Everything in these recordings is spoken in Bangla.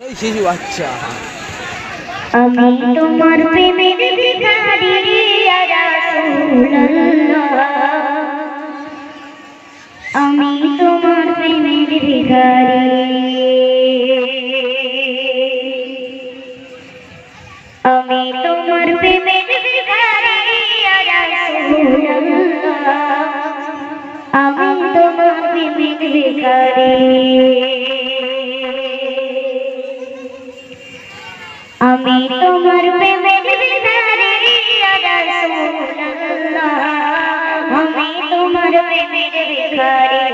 এই শিশু আচ্ছা আমি তোমার প্রেমের ভিখারি ইয়া রাসূলুল্লাহ, আমি তোমার প্রেমের ভিখারি, আমি তোমার প্রেমের ভিখারি ইয়া রাসূলুল্লাহ, আমি তোমার প্রেমের ভিখারি, আমি তোমার প্রেমের ভিখারি ইয়া রাসূলুল্লাহ, আমি তোমার প্রেমের ভিখারি,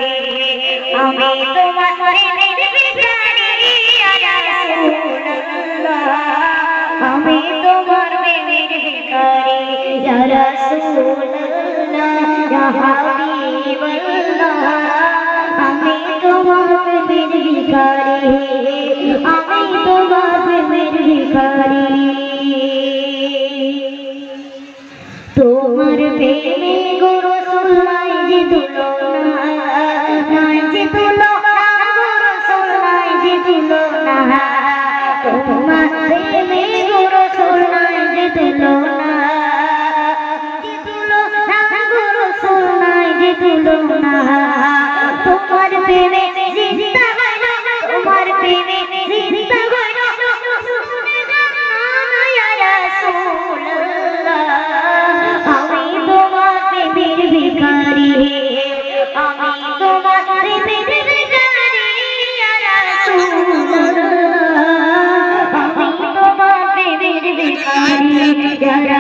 আমি তোমার প্রেমের ভিখারি ইয়া রাসূলুল্লাহ, আমি তোমার প্রেমের ভিখারি ইয়া রাসূলুল্লাহ, ইয়া হাবিবাল্লাহ, আমি তোমার প্রেমের ভিখারি, আমি তোমার প্রেমের ভিখারি, তোমার প্রেমে গো রাসূল নাই যে তুলনা, নাই যে তুলনা গো রাসূল নাই যে তুলনা, তোমার প্রেমে গো রাসূল নাই যে তুলনা, গো রাসূল নাই যে তুলনা, তোমার প্রেমে জিন্দা হয় না, তোমার প্রেমে জিন্দা হয় না, ইয়া রাসূলুল্লাহ, আমি তোমার প্রেমের ভিখারি, আমি তোমার প্রেমের ভিখারি ইয়া রাসূলুল্লাহ, আমি তোমার প্রেমের ভিখারি ইয়া